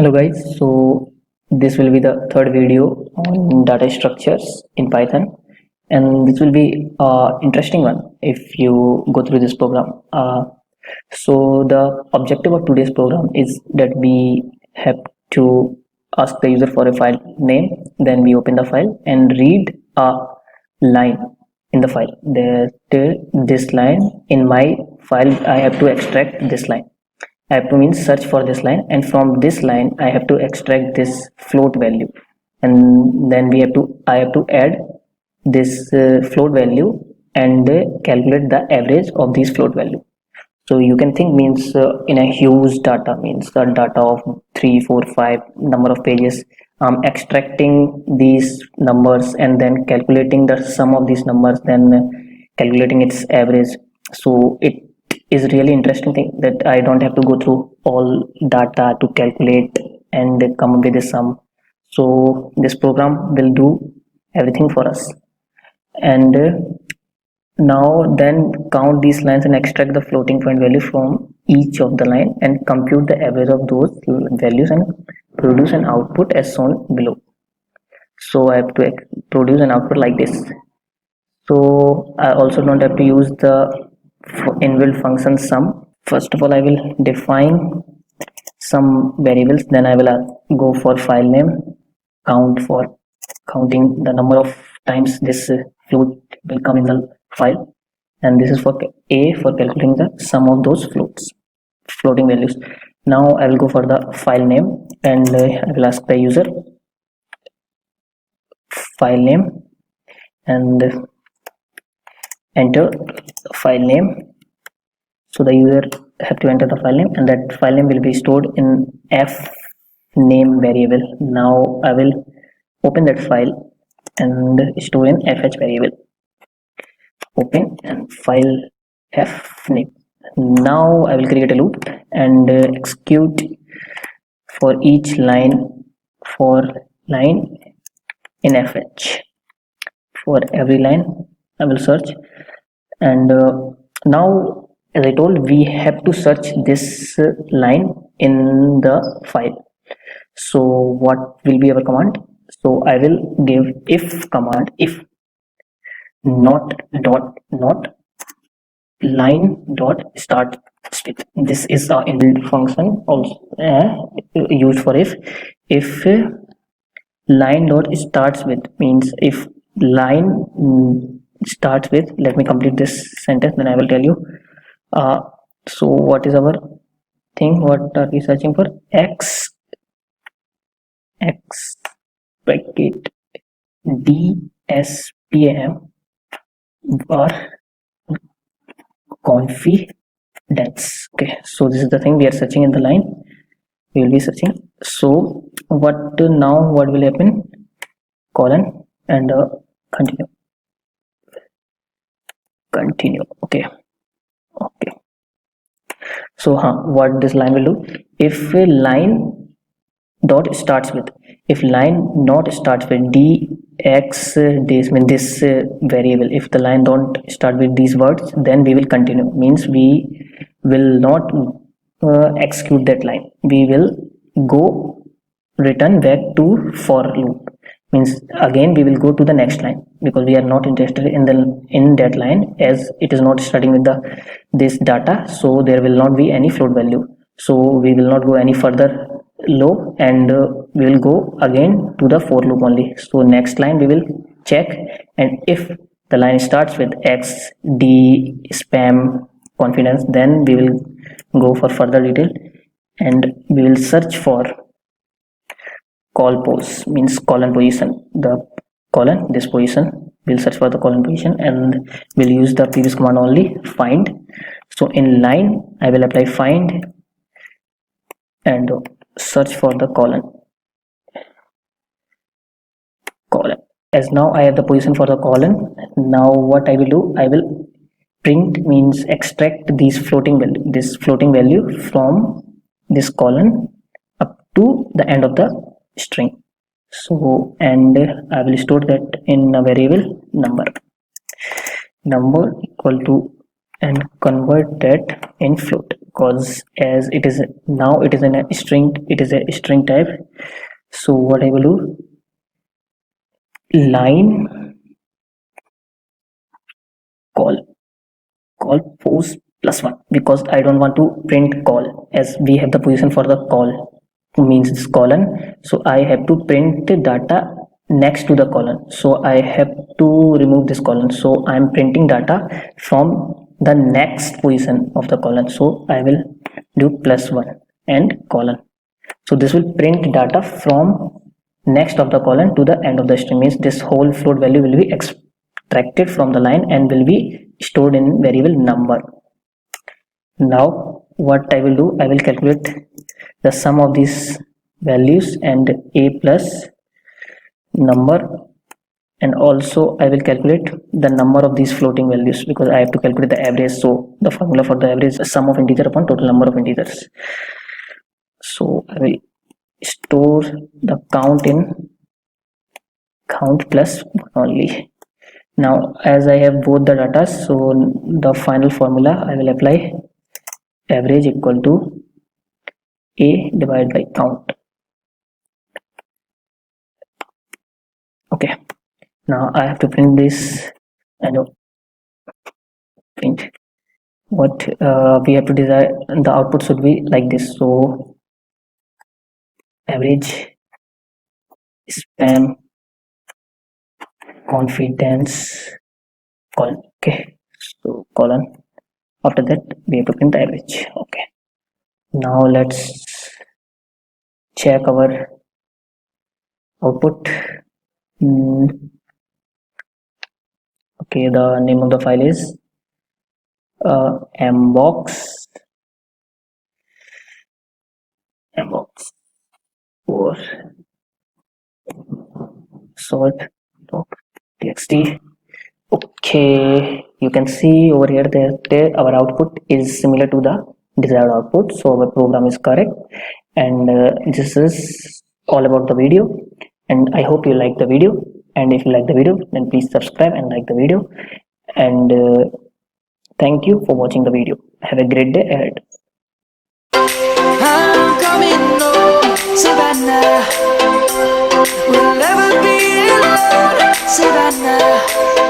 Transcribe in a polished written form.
Hello guys, so this will be the third video on data structures in Python, and this will be interesting one if you go through this program. So the objective of today's program is that we have to ask the user for a file name, then we open the file and read a line in the file. This line in my file, I have to extract this line. I have to means search for this line, and from this line I have to extract this float value, and then I have to add this float value and calculate the average of these float value. So you can think means in a huge data, means the data of 3 4 5 number of pages. I'm extracting these numbers and then calculating the sum of these numbers, then calculating its average. So it is really interesting thing that I don't have to go through all data to calculate and come up with a sum. So this program will do everything for us. And now then count these lines and extract the floating point value from each of the line and compute the average of those values and produce an output as shown below. So I have to produce an output like this. So I also don't have to use the inbuilt function sum. First of all, I will define some variables, then I will go for file name, count for counting the number of times this float will come in the file, and this is for a for calculating the sum of those floating values. Now I will go for the file name and I will ask the user file name and enter file name. So the user have to enter the file name, and that file name will be stored in f name variable. Now I will open that file and store in fh variable. Open and file f name. Now I will create a loop and execute for each line in fh. For every line I will search, and now as I told, we have to search this line in the file. So what will be our command? So I will give if command, if not line dot start with. This is our inbuilt function also used for if line dot starts with, means if line starts with, let me complete this sentence, then I will tell you. So what is our thing? What are we searching for? X bracket DSPAM or confidence. Okay, so this is the thing we are searching in the line. We will be searching. So what will happen? Colon and continue. Okay. So what this line will do, if a line dot starts with, if line not starts with dx this means this variable, if the line don't start with these words, then we will continue, means we will not execute that line, we will go return back to for loop, means again we will go to the next line, because we are not interested in that line as it is not starting with this data, so there will not be any float value, so we will not go any further low, and we will go again to the for loop only. So next line we will check, and if the line starts with x d spam confidence, then we will go for further detail and we will search for call pos, means colon position, the colon this position, we'll search for the colon position and we'll use the previous command only, find. So in line I will apply find and search for the colon. As now I have the position for the colon. Now what I will do, I will print, means extract this floating value from this colon up to the end of the string. So and I will store that in a variable number equal to and convert that in float, because as it is now, it is in a string, it is a string type. So what I will do, line call post plus one, because I don't want to print call, as we have the position for the call means this colon. So I have to print the data next to the colon, so I have to remove this colon. So I'm printing data from the next position of the colon, so I will do plus one and colon. So this will print data from next of the colon to the end of the string, means this whole float value will be extracted from the line and will be stored in variable number. Now what I will do, I will calculate the sum of these values and a plus number, and also I will calculate the number of these floating values, because I have to calculate the average. So the formula for the average is sum of integer upon total number of integers. So I will store the count in count plus one only. Now as I have both the data, so the final formula I will apply average equal to a divided by count. Okay, now I have to print this and print what we have to decide. The output should be like this. So average spam confidence colon. Okay, so colon, after that we have to print the average. Okay, now let's check our output. Okay, the name of the file is mbox 4 sort.txt. Okay, you can see over here that our output is similar to the desired output, so our program is correct. And this is all about the video, and I hope you like the video. And if you like the video, then please subscribe and like the video. And thank you for watching the video. Have a great day ahead. I'm coming home, Savannah. We'll never be alone, Savannah.